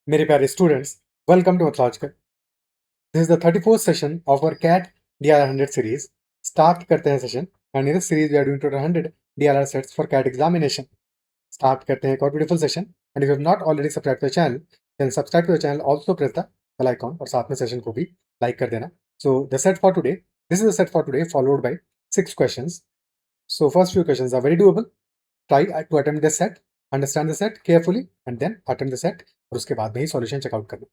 मेरे प्यारे students, welcome to Mathological. This is the 34th session of our CAT DRR 100 series. Start करते हैं session and in this series we are doing total 100 DRR sets for CAT examination. Start करते हैं एक और beautiful session and if you have not already subscribe to the channel then subscribe to the channel, also press the bell icon और साथ में session को भी like कर देना। So the set for today, this is the set for today followed by 6 questions. So first few questions are very doable. Try to attempt the set, understand the set carefully and then attempt the set और उसके बाद में ही solution checkout करना।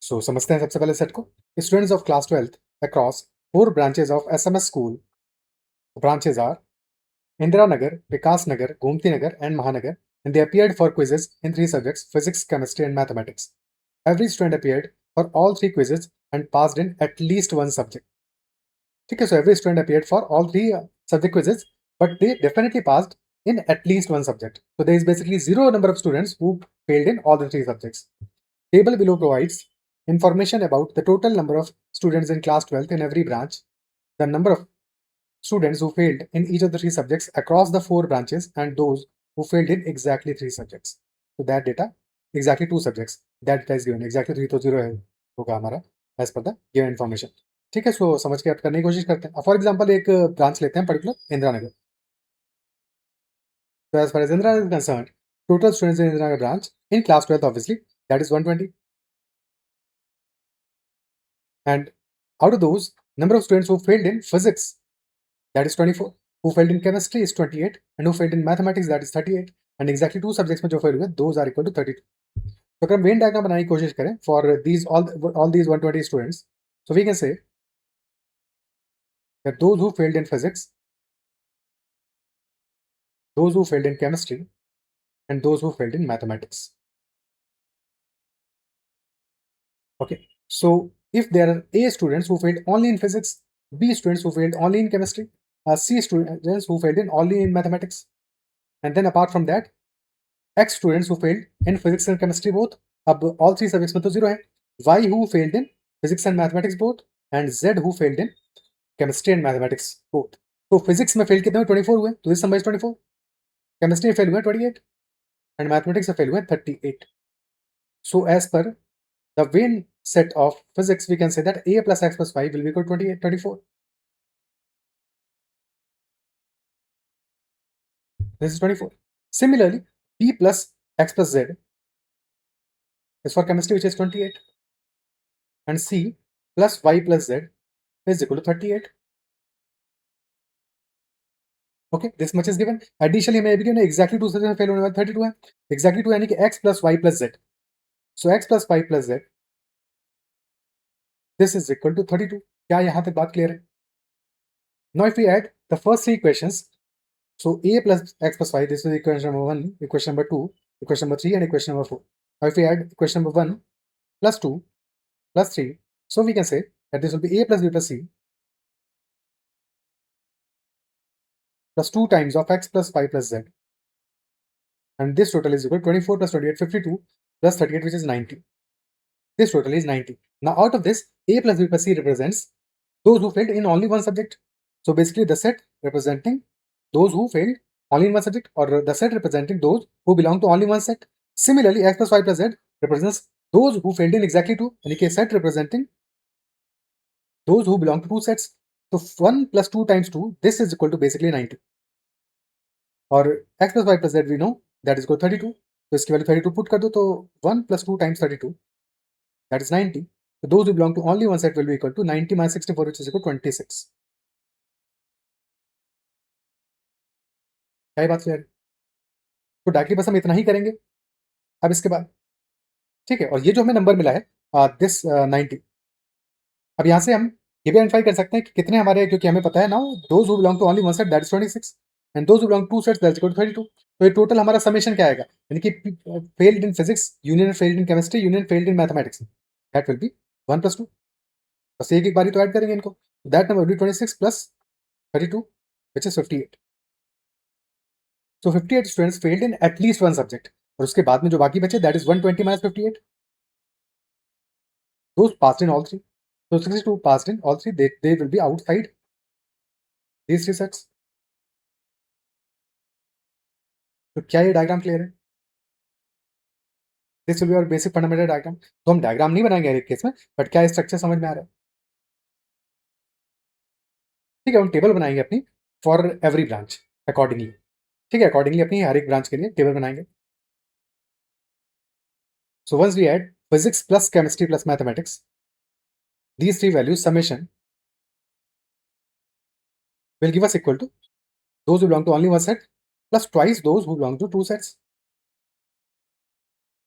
सो समझते हैं सबसे पहले set को। Students of class 12th across 4 branches of SMS school. Branches are Indira Nagar, Vikas Nagar, Gomti Nagar and Mahanagar, and they appeared for quizzes in 3 subjects: physics, chemistry and mathematics. Every student appeared for all 3 quizzes and passed in at least one subject. ठीक है, so every student appeared for all 3 subject quizzes, but they definitely passed in at least one subject. So there is basically zero number of students who failed in all the 3 subjects. Table below provides information about the total number of students in class 12th in every branch, the number of students who failed in each of the 3 subjects across the 4 branches, and those who failed in exactly 3 subjects. So that data, exactly 2 subjects, that data is given. Exactly 3 तो 0 है होगा हमारा as per the given information. ठीक है, सो समझ के करने की कोशिश करते हैं। फॉर एग्जाम्पल एक ब्रांच लेते हैं particular Indira Nagar. So as far as Indira is concerned, total students in Indira Nagar branch in class 12th obviously that is 120. And out of those, number of students who failed in physics, that is 24, who failed in chemistry is 28, and who failed in mathematics, that is 38, and exactly 2 subjects में जो fail हुए those are equal to 32. तो अगर हम Venn diagram बनाने की कोशिश करें for these all these 120 students, so we can say that those who failed in physics, those who failed in chemistry, and those who failed in mathematics. Okay, so if there are A students who failed only in physics, B students who failed only in chemistry, C students who failed in only in mathematics, and then apart from that, X students who failed in physics and chemistry both. अब all 3 subjects में तो 0 है. Y who failed in physics and mathematics both, and Z who failed in chemistry and mathematics both. तो physics में fail कितने हुए? 24 हुए, तो this number is 24. Chemistry में fail हुए 28, and mathematics में fail हुए 38. So as per the Venn set of physics, we can say that A plus X plus Y will be equal to 28, 24. This is 24. Similarly, B plus X plus Z is for chemistry, which is 28, and C plus Y plus Z is equal to 38. Okay, this much is given. Additionally, may be given exactly 2 subjects में fail होने वाले 32 है. Exactly 2 यानी कि X plus Y plus Z. So X plus Y plus Z, this is equal to 32. क्या यहाँ तक बात clear है? Now if we add the first 3 equations, so A plus X plus Y, this is equation number 1, equation number 2, equation number 3, and equation number 4. Now if we add equation number 1 plus 2 plus 3, so we can say that this will be A plus B plus C plus 2 times of X plus Y plus Z, and this total is equal to 24 plus 28, 52 plus 38, which is 90. This total is 90. Now out of this, A plus B plus C represents those who failed in only one subject. So basically the set representing those who failed only in one subject, or the set representing those who belong to only one set. Similarly, X plus Y plus Z represents those who failed in exactly two, यानी कि set representing those who belong to two sets. So 1 plus 2 times 2, this is equal to basically 90. और X plus Y plus Z we know that is equal to 32. तो इसकी value 32 put कर दो, तो 1 plus 2 times 32, that is 90. So those who belong to only one set will be equal to 90 minus 64, which is equal to 26. क्या ये बात clear है? तो डायरेक्टली बस हम इतना ही करेंगे अब इसके बाद, ठीक है। और ये जो हमें नंबर मिला है दिस 90, अब यहाँ से हम ये भी आइडेंटिफाई कर सकते हैं कि कितने हमारे, क्योंकि हमें पता है now those who belong to only one set that is 26 and those who belong to sets that is equal to 32। तो ये टोटल हमारा समेशन क्या आएगा, यानी कि failed in physics union failed in chemistry union failed in mathematics, that will be 1 plus 2। बस एक एक बारी तो ऐड करेंगे इनको, that number will B 26 plus 32, which is 58. So 58 students failed in at least one subject, और उसके बाद में जो बाकी बचे that is 120 minus 58, those passed in all three. So 62 passed in all three, they will be outside these three sets. तो क्या ये डायग्राम क्लियर है? This will be our basic fundamental diagram. तो हम डायग्राम नहीं बनाएंगे हर एक केस में, बट क्या स्ट्रक्चर समझ में आ रहा है? ठीक है, हम टेबल बनाएंगे अपनी फॉर एवरी ब्रांच अकॉर्डिंगली। ठीक है, अकॉर्डिंगली अपनी हर एक ब्रांच के लिए टेबल बनाएंगे। So once we add physics plus chemistry plus mathematics, these three values summation will give us equal to those who belong to only one set plus twice those who belong to two sets.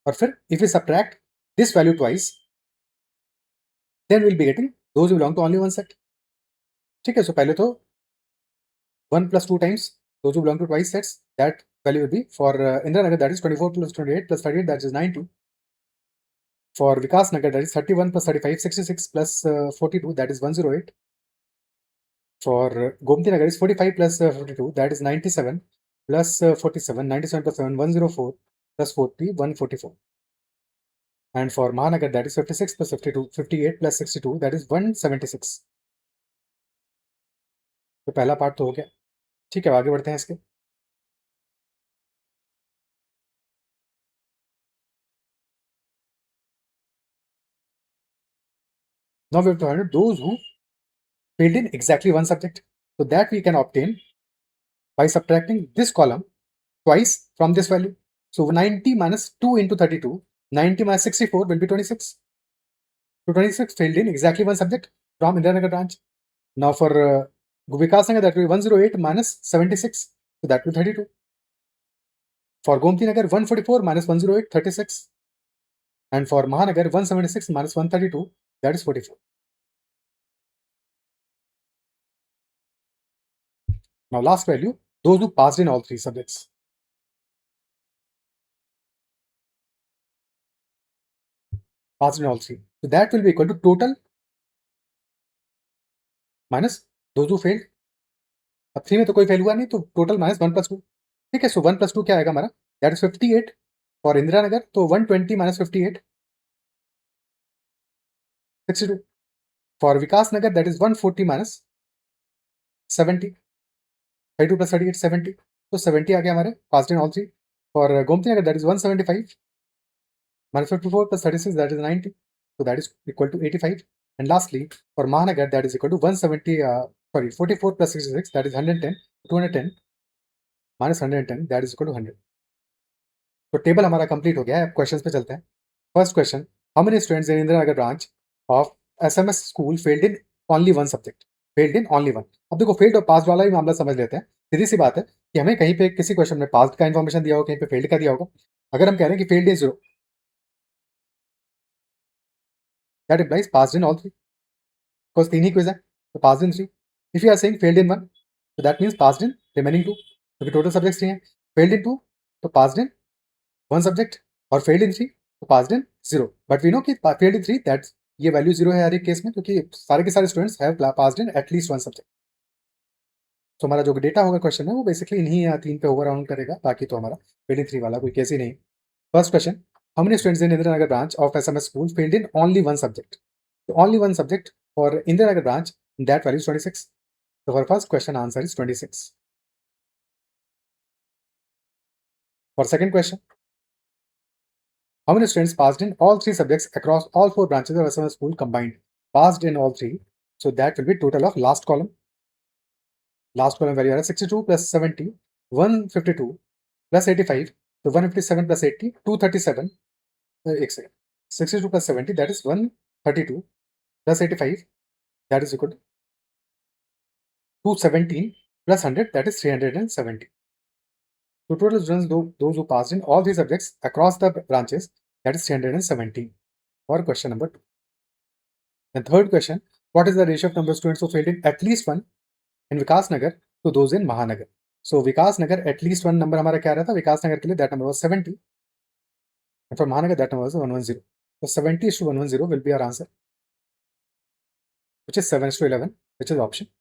और फिर if we subtract this value twice, then we'll be getting those who belong to only one set. ठीक है, सो पहले तो 1 plus 2 times those who belong to twice sets, that value will be for Indira Nagar, that is 24 plus 28 plus 38, that is 90. For Vikas Nagar, that is 31 plus 35, 66 plus 42, that is 108. For Gomti Nagar is 45 plus 52, that is 97 plus 47, 97 plus 7, 104 plus 40, 144. And for Mahanagar, that is 56 plus 52, 58 plus 62, that is 176. तो पहला part तो हो गया। ठीक है, आगे बढ़ते हैं इसके। Now we have to find those who filled in exactly one subject. So that we can obtain by subtracting this column twice from this value. So 90 minus 2 into 32, 90 minus 64 will be 26. So 26 filled in exactly one subject from Indiranagar branch. Now for Vikas Nagar, that will be 108 minus 76, so that will be 32. For Gomti Nagar, 144 minus 108, 36. And for Mahanagar, 176 minus 132, that is 44. Now last value, those who passed in all three subjects. Passed in all three. So that will be equal to total minus those who failed. अब 3 में तो कोई fail हुआ नहीं, तो total minus 1 plus 2. ठीक है, सो 1 plus 2 क्या आएगा हमारा? That is 58. फॉर इंदिरा नगर तो 120 minus 58, 62. For Vikas Nagar that is 140 minus 70, 32 plus 38, 70. तो 70 आ गया हमारे past in all three. For Gomti Nagar that is 175 minus 54 plus 36, that is 90. So that is equal to 85. And lastly, for Mahanagar, that is equal to 44 plus 66, that is 110. 210 minus 110, that is equal to 100. तो table हमारा complete हो गया है। अब questions पे चलते हैं। First question, how many students in Indira Nagar branch of SMS school failed in only one subject? Failed in only one. अब देखो, फेल्ड और पास वाला ही मामला समझ लेते हैं। सीधी सी बात है कि हमें कहीं पे किसी क्वेश्चन में पास का इन्फॉर्मेशन दिया होगा, कहीं पे फेल्ड का दिया होगा। अगर हम कह रहे हैं कि failed in 0, that implies passed in all three, because 3 ही क्विज है, तो passed in 3. If you are saying failed in 1, तो that means passed in remaining 2, क्योंकि टोटल सब्जेक्ट्स 3 हैं। फेल्ड इन 2 तो पास्ड इन 1 सब्जेक्ट, और फेल्ड इन 3 तो passed in 0. But we know कि फेल्ड इन 3, दैट ये वैल्यू 0 है हर एक केस में, क्योंकि सारे के सारे students have passed in at least 1 subject. तो हमारा जो डेटा होगा क्वेश्चन में, वो बेसिकली इन्हीं 3 पे ओवर राउंड करेगा, बाकी तो हमारा फेल्ड इन 3 वाला कोई केस ही नहीं. First question, how many students in Indira Nagar branch of SMS school failed in only 1 subject? तो only 1 subject for Indira Nagar branch, that value is 26. So for first question, answer is 26. For second question, how many students passed in all 3 subjects across all 4 branches of SMS school combined? Passed in all 3. So that will be total of last column. Last column value is 62 plus 70, 152 plus 85. So 157 plus 80, 237. एक second. 62 plus 70, that is 132 plus 85, that is equal to 217 plus 100, that is 370. So total students, those who passed in all 3 subjects across the branches, that is 370 for question number 2. And third question, what is the ratio of number of students who failed in at least one in Vikas Nagar to those in Mahanagar? So Vikas Nagar at least one number हमारा क्या रहता? Vikas Nagar के लिए that number was 70, and for Mahanagar that number was 110. So 70 to 110 will be our answer, which is 7 to 11, which is option.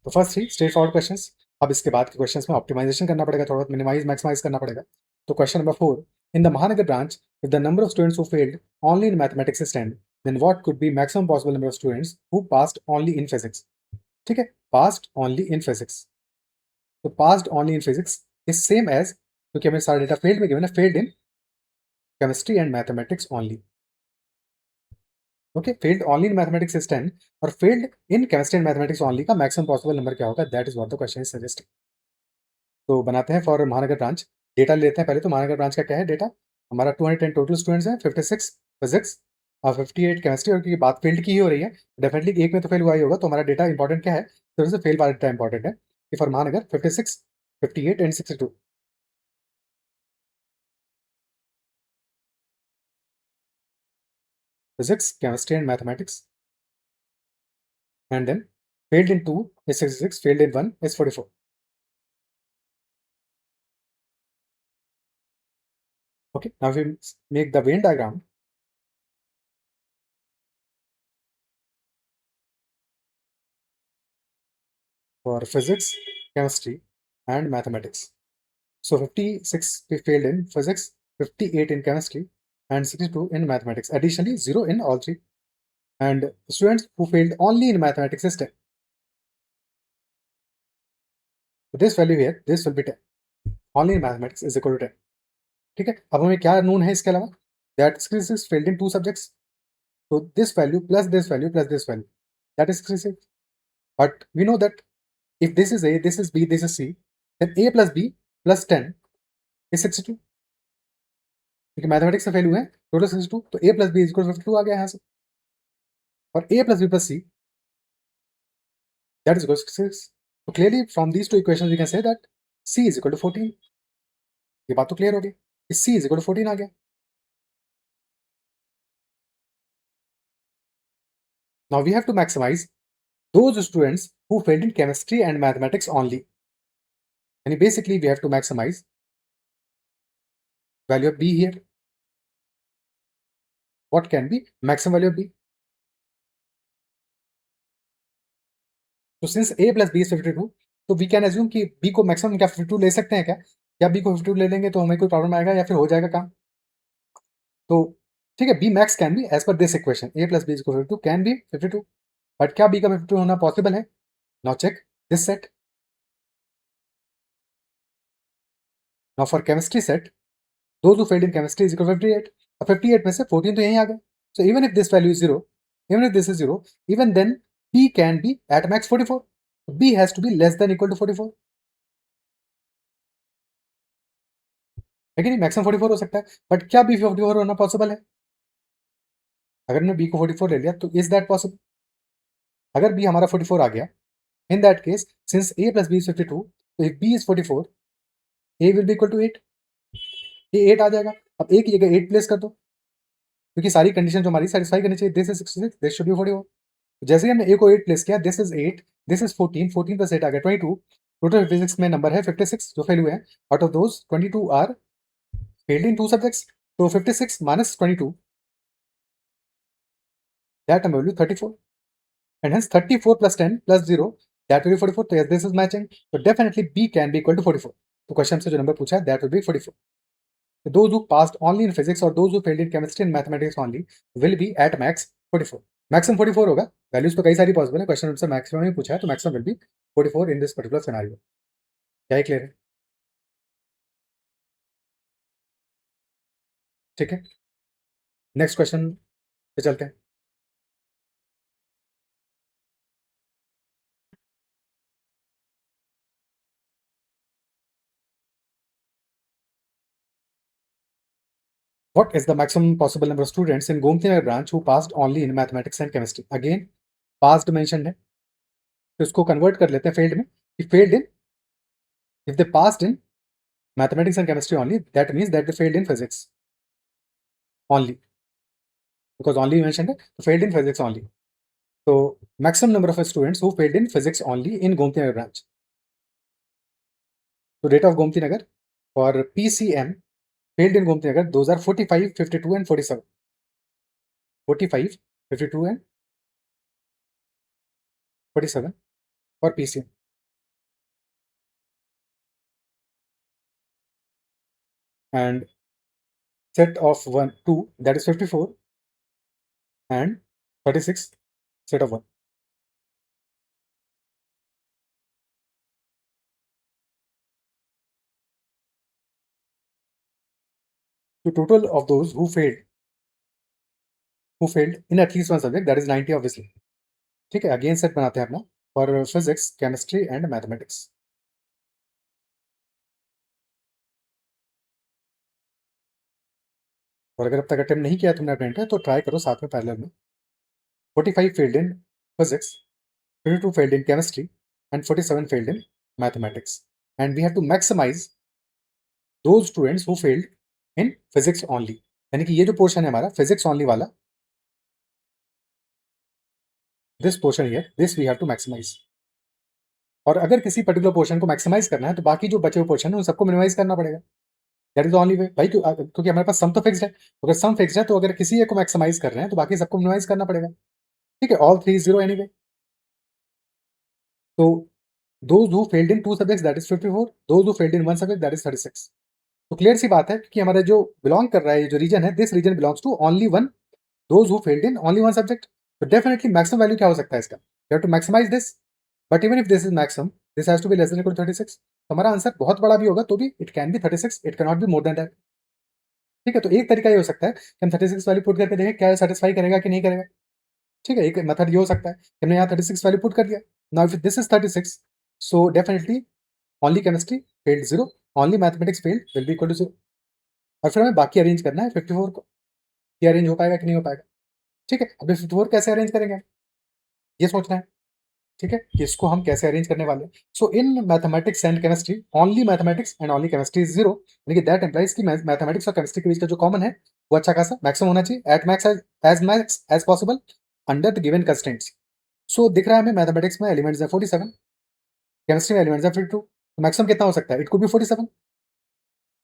तो first 3 straight forward questions. अब इसके बाद के क्वेश्चंस में ऑप्टिमाइजेशन करना पड़ेगा, थोड़ा मिनिमाइज मैक्सिमाइज करना पड़ेगा. तो question number 4, in the Mahanagar branch, if the number of students who failed only in mathematics is 10, then what could be maximum possible number of students who passed only in physics? ठीक है, passed only in physics. तो passed only in physics is same as, क्योंकि हमें सारा data failed में given है, failed in chemistry and mathematics only. Okay, failed only in mathematics is 10 और failed in chemistry and mathematics only का maximum possible number क्या होगा, that is what the question is suggesting. तो बनाते हैं for महानगर ब्रांच, डेटा लेते हैं पहले। तो महानगर ब्रांच का क्या है डेटा, हमारा 210 टोटल स्टूडेंट्स हैं, 56 फिजिक्स और 58 केमिस्ट्री। और क्योंकि बात फील्ड की ही हो रही है, डेफिनेटली एक में तो फेल हुआ ही होगा, तो हमारा डेटा इंपॉर्टेंट क्या है, तो से फेल वाला डेटा इंपॉर्टेंट है कि for Mahanagar 56, 58 and 62। Physics, chemistry and mathematics, and then failed in 2 is 66, failed in 1 is 44. Okay, now we make the Venn diagram. For physics, chemistry, and mathematics. So 56 we failed in physics, 58 in chemistry, and 62 in mathematics. Additionally, 0 in all three. And students who failed only in mathematics is 10. So this value here, this will be 10. Only in mathematics is equal to 10. ठीक है, अब हमें क्या known है इसके अलावा, that 66 failed in 2 subjects. So this value plus this value plus this value, that is 66. But we know that if this is A, this is B, this is C, then A plus B plus 10 is 62. क्योंकि mathematics से fail हुए हैं, total 62, तो A plus B equal 52 आ गया यहाँ से, और A plus B plus C, that is equal to 66. So clearly from these two equations we can say that C is equal to 14. ये बात तो क्लियर हो गई कि C is equal to 14 आ गया. Now we have to maximize those students who failed in chemistry and mathematics only. And basically we have to maximize value of B here. What can be maximum value of B? So since A plus B is 52, तो we can assume कि B को maximum क्या 52 ले सकते हैं क्या? क्या B को 52 ले लेंगे तो हमें कोई प्रॉब्लम आएगा या फिर हो जाएगा काम? तो ठीक है, B max can be as per this equation, A plus B is equal to 52 can be 52. But क्या B का 52 होना पॉसिबल है? Now check this set. Now for chemistry set, those who failed in chemistry is equal to 58. अब 58 में से 14 तो यहीं आ गए. So even if this value is 0, even if this is 0, even then B can be at max 44. B has to be less than equal to 44. लेकिन maximum 44 हो सकता है, बट क्या B 44 होना पॉसिबल है? अगर मैं B को 44 ले लिया तो इज दैट पॉसिबल? अगर B हमारा 44 आ गया, in that case since A plus B is 52, so if B is 44, A will be equal to 8. ये 8 आ जाएगा. अब A की जगह 8 प्लेस कर दो, क्योंकि सारी कंडीशन जो हमारी सेटिस्फाई करनी चाहिए. This is 66, this should be 44. जैसे ही हमने A को 8 प्लेस किया, this is 8, this is 14, 14 plus 8 आ गया 22. टोटल फिजिक्स में नंबर है 56 जो फेल हुए हैं. Out of those 22 are failed in 2 subjects. तो 56 minus 22, that number will be 34. And hence 34 plus 10 plus 0, that will be 44. So yes, this is matching. So definitely B can be equal to 44. तो question से जो number पूछा है that will be 44. So those who passed only in physics or those who failed in chemistry and mathematics only will be at max 44. Maximum 44 होगा. Values तो कई सारी possible है, क्वेश्चन से मैक्सिमम ही पूछा है, तो maximum will be 44 in this particular scenario. क्या ही क्लियर है? ठीक है, नेक्स्ट क्वेश्चन पे चलते हैं. What is the maximum possible number of students in Gomti Nagar branch who passed only in mathematics and chemistry? Again, passed mentioned है, तो इसको कन्वर्ट कर लेते हैं फेल्ड में. कि failed in, if they passed in mathematics and chemistry only, that means that they failed in physics only, because only mentioned है, तो failed in physics only. So maximum number of students who failed in physics only in Gomti Nagar branch. So data of Gomti Nagar for PCM failed in Gomti Nagar, those are 45, 52 and 47. 45, 52 and 47 for PCM. And set of 1, 2, that is 54 and 36, set of 1. तो total of those who failed in at least one subject that is 90 obviously. ठीक है, again set बनाते हैं अपना for physics, chemistry and mathematics. और अगर अब तक अटेम्प्ट नहीं किया तुमने अपने तो ट्राई करो साथ में पैरेलल में। 45 failed in physics, 22 failed in chemistry, and 47 failed in mathematics. And we have to maximize those students who failed in physics only. यानी कि ये जो पोर्शन है हमारा फिजिक्स ओनली वाला, this portion here, this we have to maximise. और अगर किसी पर्टिकुलर पोर्शन को मैक्सिमाइज करना है तो बाकी जो बचे हुए पोर्शन है उन सबको मिनिमाइज करना पड़ेगा। That is the only way भाई, क्योंकि हमारे पास सम तो फिक्स्ड है। अगर सम फिक्स्ड है तो अगर किसी एक को मैक्सिमाइज कर रहे हैं तो बाकी सबको मिनिमाइज करना पड़ेगा। ठीक है, ऑल थ्री जीरो एनीवे। तो those who failed in two subjects that is 54, those who failed in one subject that is 36। तो क्लियर सी बात है कि हमारा जो बिलोंग कर रहा है, जो रीजन है, this region belongs to only one, those who failed in only one subject. तो डेफिनेटली मैक्सिमम वैल्यू क्या हो सकता है इसका, you have to maximise this. But even if this is maximum, this has to be less than equal to 36। तो हमारा answer बहुत बड़ा भी होगा तो भी it can be 36, it can not be more than that. ठीक है, तो एक तरीका ये हो सकता है कि हम 36 वैल्यू पुट करके देखें क्या सेटिस्फाई करेगा कि नहीं करेगा। ठीक है, एक मेथड ये हो सकता है कि हमने यहाँ 36 वैल्यू पुट कर दिया। Now if this is 36, so definitely only chemistry failed 0, only mathematics failed will be equal to 0। और फिर हमें बाकी अरेंज करना है 54 को, ये अरेंज हो पाएगा कि नहीं हो पाएगा। ठीक है, अब 54 कैसे अरेंज करेंगे ये सोचना है। ठीक है, कि इसको हम कैसे अरेंज करने वाले हैं। So in mathematics and chemistry only mathematics and only chemistry is 0, यानी कि दैट इंप्लाइज कि मैथमेटिक्स और केमिस्ट्री के बीच का जो कॉमन है वो अच्छा खासा मैक्सिमम होना चाहिए, at max as possible under the given constraints. So दिख रहा है हमें मैथमेटिक्स में एलिमेंट्स है 47, केमिस्ट्री में एलिमेंट्स है 52, तो मैक्सिमम कितना हो सकता है, इट कुड बी 47।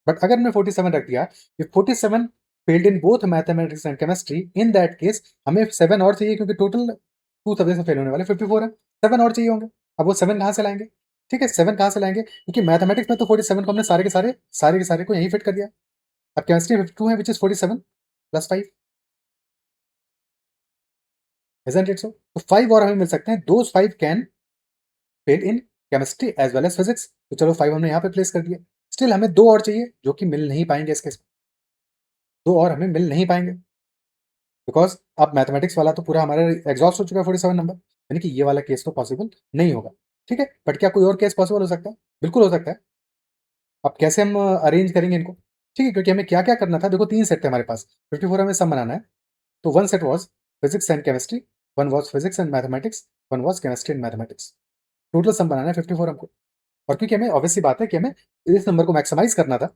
बट अगर हमने 47 रख दिया, if 47 failed in both mathematics and chemistry, in that case हमें 7 और चाहिए, क्योंकि टोटल 2 सब्जेक्ट में फेल होने वाले 54 है, 7 और चाहिए होंगे। अब वो 7 कहाँ से लाएंगे। ठीक है, 7 कहाँ से लाएंगे, क्योंकि मैथमेटिक्स में तो 47 को हमने सारे के सारे को यहीं फिट कर दिया। अब केमिस्ट्री 52 है which is 47 plus 5, isn't it so? तो 5 और हमें मिल सकते हैं, those 5 can fail in chemistry as well as physics. तो चलो 5 हमने यहाँ पे प्लेस कर दिया। स्टिल हमें 2 और चाहिए जो कि मिल नहीं पाएंगे इस केस में, 2 और हमें मिल नहीं पाएंगे, बिकॉज अब मैथमेटिक्स वाला तो पूरा हमारा एग्जॉस्ट हो चुका है 47 नंबर, यानी कि ये वाला केस तो पॉसिबल नहीं होगा। ठीक है, बट क्या कोई और केस पॉसिबल हो सकता है, बिल्कुल हो सकता है। अब कैसे हम अरेंज करेंगे इनको। ठीक है, क्योंकि हमें क्या क्या करना था, देखो 3 सेट थे हमारे पास, 54 हमें सम बनाना है। तो one set was physics and chemistry, one was physics and mathematics, one was chemistry and mathematics. Total sum बनाना है 54 हमको। और क्योंकि हमें ऑब्वियस सी बात है कि हमें इस नंबर को मैक्सिमाइज करना था,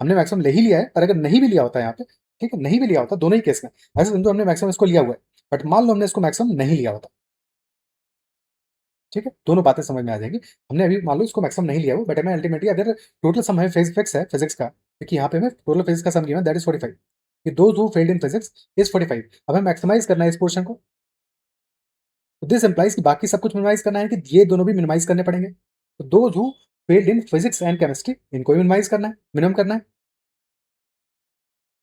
हमने मैक्सिमम ले ही लिया है। पर अगर नहीं भी लिया होता यहाँ पे, ठीक है, नहीं भी लिया होता दोनों ही केस में, ऐसे समझो हमने मैक्सिमम इसको लिया हुआ है, बट मान लो हमने इसको मैक्सिमम नहीं लिया होता। ठीक है, दोनों बातें समझ में आ जाएंगी। हमने अभी मान लो इसको मैक्सिमम नहीं लिया हुआ, बट हमें अल्टीमेटली अगर टोटल सम है फिजिक्स है फिजिक्स का, क्योंकि यहाँ पे हमें टोटल फिजिक्स का सम गिवन दैट इज 45, कि those who failed in physics is 45। अब हमें मैक्सिमाइज करना है इस पोर्शन को, तो दिस इंप्लाइज कि बाकी सब कुछ मिनिमाइज करना है, कि ये दोनों भी मिनिमाइज करने पड़ेंगे। तो those who failed in physics and chemistry, इनको भी मिनिमाइज करना है, मिनिमम करना है।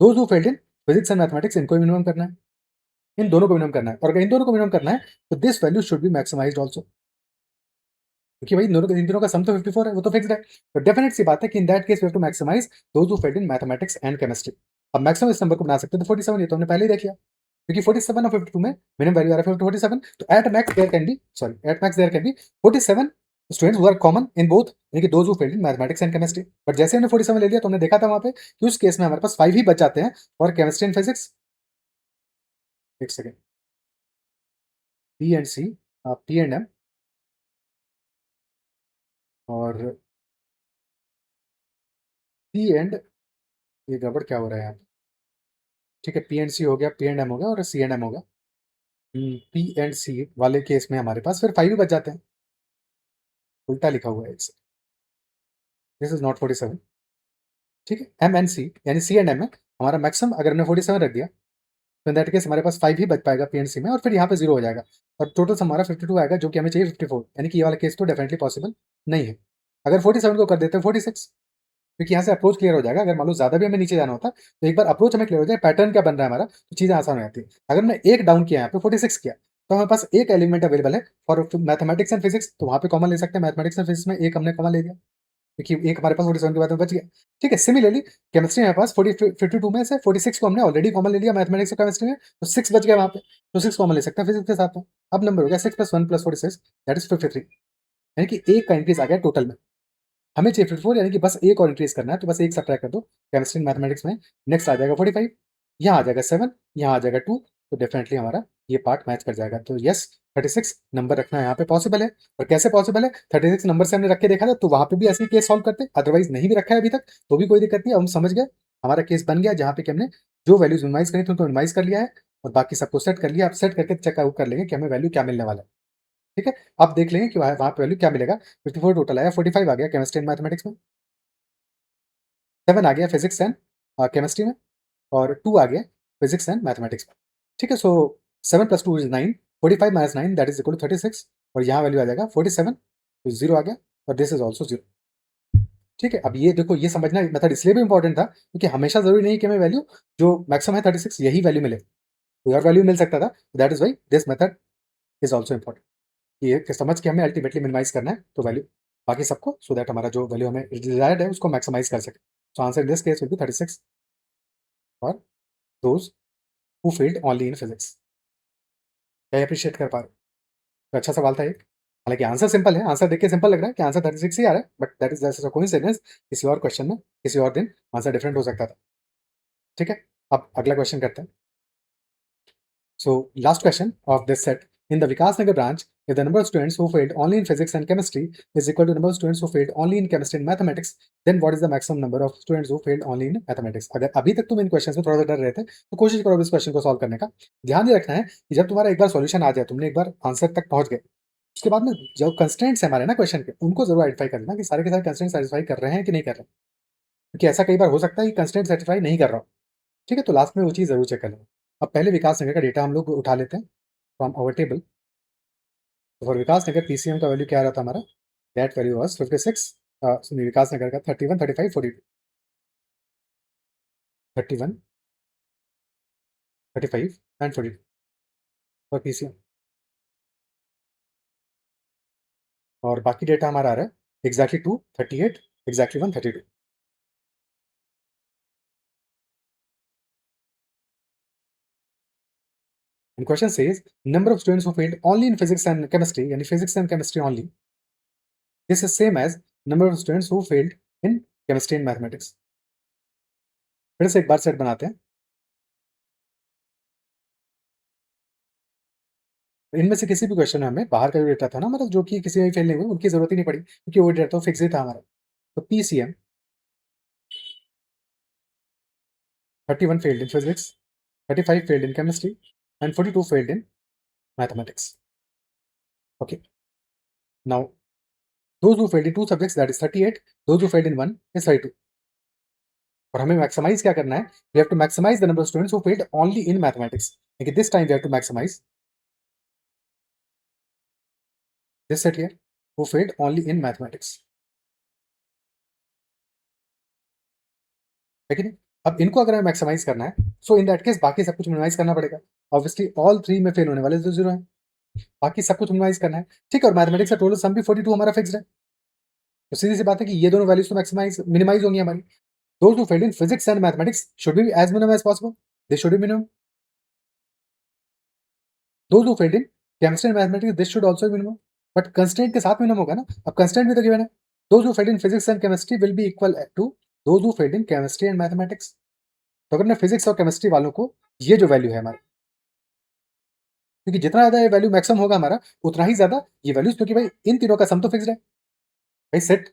Those who failed in physics and mathematics, इनको भी मिनिमम करना है। इन दोनों को मिनिमम करना है, और अगर इन दोनों को मिनिमम करना है तो this value should be maximised also, क्योंकि भाई दोनों इन तीनों का सम तो 54 है, वो तो फिक्स्ड है। तो डेफिनेट सी बात है कि in that case we have to maximise those who failed in mathematics and chemistry. अब मैक्सिमम इस नंबर को बना सकते हैं तो 47, ये तो हमने पहले ही देख लिया, क्योंकि 47 और 52 में मिनिमम वैल्यू आ रहा है 47। तो at max there can be, at max there can be 47 students who are common in both, यानी कि those who failed in mathematics and chemistry. But जैसे हमने 47 ले लिया तो हमने देखा था वहां पे कि उस केस में हमारे पास 5 ही बच जाते हैं फॉर केमिस्ट्री एंड फिजिक्स। एक second, P and C, P and M, और पी एंड, ये गड़बड़ क्या हो रहा है यहाँ पे। ठीक है, पी एंड सी हो गया, पी एंड एम हो गया, और सी एंड एम हो गया। पी एंड सी वाले केस में हमारे पास फिर 5 ही बच जाते हैं, उल्टा लिखा हुआ है, दिस इज नॉट 47। ठीक है, एम एंड सी यानी सी एंड एम में हमारा मैक्सिमम अगर हमने 47 रख दिया तो इन दैट केस हमारे पास 5 ही बच पाएगा पी एंड सी में, और फिर यहाँ पे 0 हो जाएगा, और टोटल हमारा 52 आएगा, जो कि हमें चाहिए 54, यानी कि ये वाला केस तो डेफिनेटली पॉसिबल नहीं है। अगर 47 को कर देते हैं 46, क्योंकि यहाँ से अप्रोच क्लियर हो जाएगा। अगर मान लो ज्यादा भी हमें नीचे जाना होता तो एक बार अप्रोच हमें क्लियर हो जाए, पैटर्न क्या बन रहा है हमारा, तो चीजें आसान हो जाती है। अगर हमने एक डाउन किया यहाँ पे 46 किया, तो हमारे पास एक एलिमेंट अवेलेबल है फॉर मैथमेटिक्स एंड फिजिक्स, तो वहाँ पे कॉमन ले सकते हैं, मैथमेटिक्स एंड फिजिक्स में एक हमने कॉमन ले लिया। क्योंकि एक हमारे पास 47 के बाद में बच गया। ठीक है, सिमिलरली केमिस्ट्री में पास 52 में से 46 को हमने ऑलरेडी कॉमन ले लिया मैथमेटिक्स और केमिस्ट्री में, तो 6 बच गया वहां पे, तो 6 कॉमन ले सकते हैं फिजिक्स के साथ में। अब नंबर हो गया 6 + 1 + 46 दैट इज 53, यानी कि एक का इंक्रीज आ गया टोटल में। हमें चाहिए 54, यानी कि बस एक और इंक्रीज करना है, तो बस एक सब्ट्रैक्ट कर दो केमिस्ट्री मैथमेटिक्स में। नेक्स्ट आ जाएगा 45, यहाँ आ जाएगा 7, यहाँ आ जाएगा 2, तो डेफिनेटली हमारा ये पार्ट मैच कर जाएगा। तो यस, 36 नंबर रखना यहाँ पे पॉसिबल है। और कैसे पॉसिबल है? 36 नंबर से हमने रख के देखा था, तो वहां पे भी ऐसे केस सॉल्व करते, अदरवाइज नहीं भी रखा है अभी तक तो भी कोई दिक्कत नहीं है, हम समझ गए हमारा केस बन गया, जहाँ पे कि हमने जो वैल्यूज मिनिमाइज करी थी उनको मिनिमाइज कर लिया है और बाकी सबको सेट कर लिया। अब सेट करके चेक आउट कर लेंगे कि हमें वैल्यू क्या मिलने वाला है। ठीक है, अब देख लेंगे कि वहां पे वैल्यू क्या मिलेगा। 54 टोटल आया, 45 आ गया केमिस्ट्री एंड मैथमेटिक्स में, 7 आ गया फिजिक्स एंड केमिस्ट्री में, और 2 आ गया फिजिक्स एंड मैथमेटिक्स में। ठीक है, so 7 + 2 is 9, 45 - 9 that is equal to 36, और यहाँ वैल्यू आ जाएगा 47, तो 0 आ गया, और दिस इज ऑल्सो 0। ठीक है, अब ये देखो, ये समझना मेथड इसलिए भी इंपॉर्टेंट था क्योंकि हमेशा जरूरी नहीं कि हमें वैल्यू जो मैक्सिमम है 36 यही वैल्यू मिले, कोई और वैल्यू मिल सकता था। That is why this method is also important, ये समझ के हमें अल्टीमेटली मिनिमाइज करना है तो वैल्यू बाकी सबको, सो दैट हमारा जो वैल्यू हमें डिजायर्ड है उसको मैक्सिमाइज कर सके। So answer in this case will be 36 और those who failed only in physics. क्या अप्रिशिएट कर पा रहे हो? तो अच्छा सवाल था एक, हालांकि आंसर सिंपल है, आंसर देख के सिंपल लग रहा है कि आंसर 36 ही आ रहा है, but that is just a coincidence, किसी और क्वेश्चन में किसी और दिन आंसर डिफरेंट हो सकता था। ठीक है, अब अगला क्वेश्चन करते हैं। So last question of this set. In the Vikas Nagar branch, if the number of students who failed only in physics and chemistry is equal to the number of students who failed only in chemistry and mathematics, then what is the maximum number of students who failed only in mathematics? अगर अभी तक तुम इन questions में थोड़ा सा डर रहे थे तो कोशिश करो इस क्वेश्चन को सॉल्व करने का। ध्यान ये रखना है कि जब तुम्हारा एक बार सॉल्यूशन आ जाए, तुमने एक बार आंसर तक पहुंच गए, उसके बाद में जो कंस्टेंट्स है हमारे ना क्वेश्चन के, उनको जरूर आइडेंटिफाई कर लेना कि सारे के सारे कंस्टेंट सेटिस्फाई कर रहे हैं कि नहीं कर रहे हैं, क्योंकि ऐसा कई बार हो सकता है कि कंस्टेंट सेटिस्फाई नहीं कर रहा हो। ठीक है, तो लास्ट में वो चीज़ जरूर चेक कर लेना। अब पहले विकास नगर का डेटा हम लोग उठा लेते हैं फ्रॉम आवर टेबल। तो फॉर विकास नगर पीसीएम का वैल्यू क्या आ रहा था हमारा, दैट वैल्यू वाज 56, विकास नगर का 31, 35, 42, 31, 35 एंड 42 फॉर पीसीएम। और बाकी डेटा हमारा आ रहा है exactly 2, 38, exactly 1, 32। And question says number of students who failed only in physics and chemistry, यानी physics and chemistry only, this is same as number of students who failed in chemistry and mathematics। फिर से एक बार set बनाते हैं। इनमें से किसी भी क्वेश्चन में हमें बाहर का जो डेटा था ना, मतलब जो कि किसी में फेल नहीं हुए, उनकी जरूरत ही नहीं पड़ी क्योंकि वो डेटा तो फिक्स ही था हमारा। तो PCM 31 failed in physics, 35 failed in chemistry, and 42 failed in mathematics. Okay, now those who failed in two subjects, that is 38, those who failed in one is 32। और हमें मैक्सिमाइज क्या करना है, we have to maximize the number of students who failed only in mathematics। लेकिन this time we have to maximize this set here who failed only in mathematics, है कि नहीं? अब इनको अगर हमें मैक्सिमाइज करना है, सो इन दैट केस बाकी सब कुछ मिनिमाइज करना पड़ेगा। ऑब्वियसली ऑल 3 में फेल होने वाले तो 0 है, बाकी सब कुछ मिनिमाइज करना है। ठीक है, और मैथमेटिक्स का टोटल सम भी 42 हमारा फिक्स्ड है, तो सीधी सी बात है कि ये दोनों वैल्यूज तो मैक्सिमाइज मिनिमाइज होंगी हमारी। Those who failed in physics and mathematics should be as minimum as possible. They should be minimum. Those who failed in chemistry and mathematics, this should also be minimum. But constraint के साथ minimum होगा ना, अब constraint भी तो given है। Those who failed in physics and chemistry will be equal to those who failed in chemistry and mathematics। तो अगर मैं फिजिक्स और केमिस्ट्री वालों को ये जो वैल्यू है हमारा, क्योंकि जितना ज्यादा ये वैल्यू मैक्सिमम होगा हमारा, उतना ही ज्यादा ये वैल्यूज, क्योंकि भाई इन तीनों का सम तो फिक्स्ड है। भाई set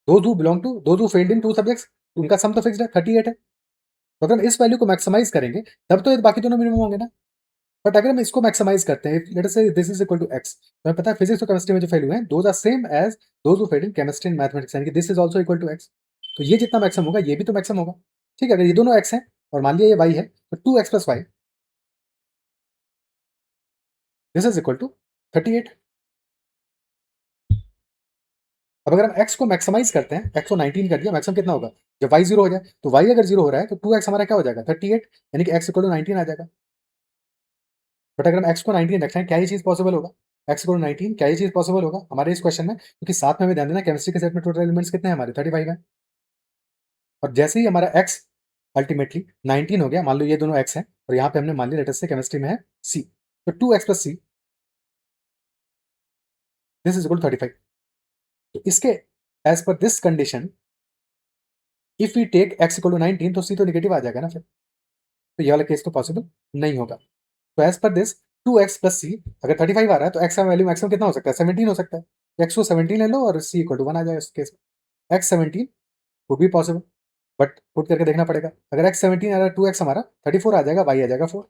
those who belong to those who failed in two subjects, उनका सम तो फिक्स्ड है, 38 है। तो अगर हम इस वैल्यू को मैक्सिमाइज करेंगे तब तो ये बाकी दोनों मिनिमम होंगे ना। बट अगर हम इसको मैक्सिमाइज करते हैं, let us say this is equal to x, तो हमें पता है फिजिक्स और केमिस्ट्री में जो फेल हुए हैं those are same as those who failed in chemistry and mathematics, यानी कि this is also equal to x. तो ये जितना मैक्सिमम होगा ये भी तो मैक्सिमम होगा। ठीक है, अगर ये दोनों एक्स हैं और मान लिया ये वाई है, तो 2x + y this is equal to 38। अब अगर हम x को मैक्सिमाइज करते हैं, x को 19 कर दिया, मैक्सिमम कितना होगा जब y 0 हो जाए, तो y अगर 0 हो रहा है तो 2x हमारा क्या हो जाएगा 38, यानी कि x इक्वल टू 19 आ जाएगा। बट अगर हम x को 19 रखें, क्या ये चीज पॉसिबल होगा? एक्स इक्वल टू 19, क्या ये चीज पॉसिबल होगा हमारे इस क्वेश्चन में? क्योंकि साथ में हमें ध्यान देना केमिस्ट्री के सेट में टोटल एलिमेंट्स कितने हैं हमारे, 35 है। और जैसे ही हमारा एक्स अल्टीमेटली 19 हो गया, मान लो ये दोनों एक्स हैं और यहाँ पे हमने मान लिया लेटेस्ट से केमिस्ट्री में है सी, तो 2x plus C this is equal to 35। तो इसके as per this condition if we take x equal to 19 तो सी तो नेगेटिव आ जाएगा ना फिर, तो ये वाला केस तो पॉसिबल नहीं होगा। तो as per this 2x plus सी, अगर 35 आ रहा है तो x का वैल्यू मैक्सिमम कितना हो सकता है, 17 हो सकता है। x को 17 ले लो और c इक्वल टू 1 आ जाए उस केस में। x 17 would be possible, but put करके देखना पड़ेगा। अगर x 17 आ रहा है 2x हमारा 34 आ जाएगा, y आ जाएगा 4।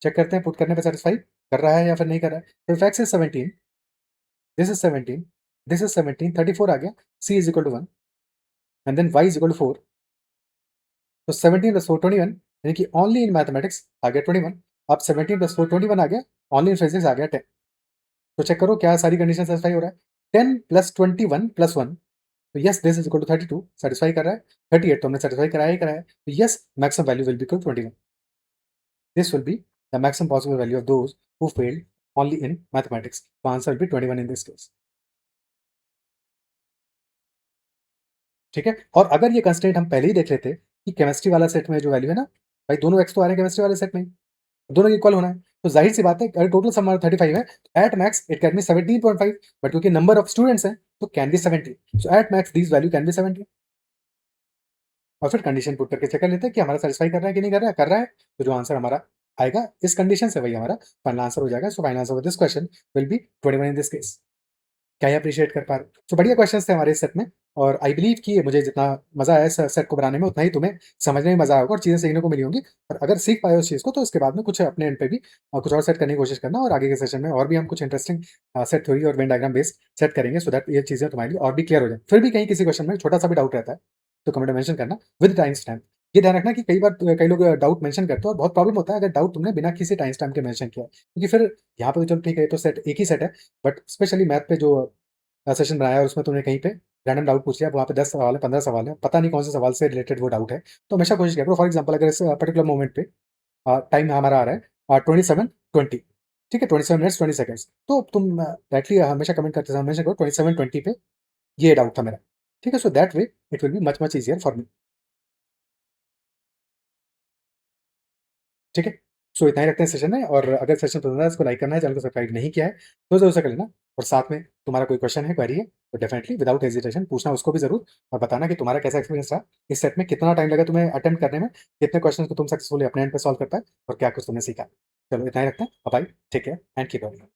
चेक करते हैं पुट करने पे सेटिस्फाई कर रहा है या फिर नहीं कर रहा है। तो if x is 17, this is 17, this is 17, 34 आ गया, c is equal to 1 and then y is equal to 4। तो 17 प्लस 4 21, यानी कि ओनली इन मैथमेटिक्स आ गया 21। अब 17 प्लस 4 21 आ गया, ओनली इन फिजिक्स आ गया 10। तो चेक करो क्या सारी कंडीशन सेटिस्फाई हो रहा है। 10 प्लस 21 प्लस 1, तो yes this is equal to 32, satisfy कर रहा है। 38 तो हमने सेटिस्फाई कराया ही कराया, तो yes maximum value will be equal 21। This will be the maximum possible value of those who failed only in mathematics. तो answer will be 21 in this case. ठीक है, और अगर ये कंस्ट्रेंट हम पहले ही देख लेते कि केमिस्ट्री वाला सेट में जो वैल्यू है ना, भाई दोनों एक्स तो आ रहे हैं केमिस्ट्री वाले सेट में, दोनों इक्वल होना है। तो जाहिर सी बात है अगर टोटल सम हमारा 35 है, at max it can be 17.5, but क्योंकि नंबर ऑफ स्टूडेंट्स हैं तो can be 70, so at max this value can be 70। और फिर कंडीशन पुट करके चेक कर लेते हैं कि हमारा सेटिस्फाई कर रहा है कि नहीं कर रहा है, कर रहा है तो जो आंसर हमारा आएगा इस कंडीशन से वही हमारा फाइनल आंसर हो जाएगा। So final answer of this question will be 21 in this case. क्या ही अप्रिशिएट कर पा रहे हो। तो बढ़िया क्वेश्चंस थे हमारे इस सेट में, और आई बिलीव कि मुझे जितना मजा आया इस सेट को बनाने में उतना ही तुम्हें समझने में मजा आएगा और चीजें सीखने को मिली होंगी। और अगर सीख पाए उस चीज को तो उसके बाद में कुछ अपने एंड पे भी कुछ और सेट करने की कोशिश करना, और आगे के सेशन में और भी हम कुछ इंटरेस्टिंग सेट थ्योरी और वेन डायग्राम बेस्ड सेट करेंगे, सो दैट ये चीजें तुम्हारे लिए और भी क्लियर हो जाए। फिर भी कहीं किसी क्वेश्चन में छोटा सा भी डाउट रहता है तो कमेंट में मेंशन करना विद टाइम्स टाइम। ये ध्यान रखना कि कई बार कई लोग डाउट मेंशन करते हो और बहुत प्रॉब्लम होता है अगर डाउट तुमने बिना किसी टाइम स्टैम्प के मेंशन किया है, क्योंकि फिर यहाँ पे तो चलो ठीक है, ये तो सेट एक ही सेट है, बट स्पेशली मैथ पे जो सेशन बनाया और उसमें तुमने कहीं पे रैंडम डाउट पूछ लिया, वहाँ पे 10 सवाल है, 15 सवाल है, पता नहीं कौन से सवाल से रिलेटेड वो डाउट है, तो हमेशा कोशिश करो। फॉर एग्जाम्पल अगर इस पर्टिकुलर मोमेंट पे टाइम हमारा आ रहा है 27:20, ठीक है, 27 मिनट्स 20 सेकेंड्स, तो तुम डायरेक्टली हमेशा कमेंट करते समय हमेशा करो 27:20 पे ये डाउट था मेरा, ठीक है। So that way it will be much much easier for me, ठीक है। सो इतना ही रखते हैं सेशन में, और अगर सेशन पसंद है इसको लाइक करना है, चैनल को सब्सक्राइब नहीं किया है तो जरूर से कर लेना। और साथ में तुम्हारा कोई क्वेश्चन है, क्वेरी है, तो डेफिनेटली विदाउट हेजिटेशन पूछना उसको भी जरूर, और बताना कि तुम्हारा कैसा एक्सपीरियंस रहा इस सेट में, कितना टाइम लगा तुम्हें अटेम्प्ट करने में, कितने क्वेश्चन को तुम सक्सेसफुली अपने एंड पे सॉल्व कर पाए और क्या कुछ तुमने सीखा। चलो इतना ही रखते हैं, bye, take care and keep learning.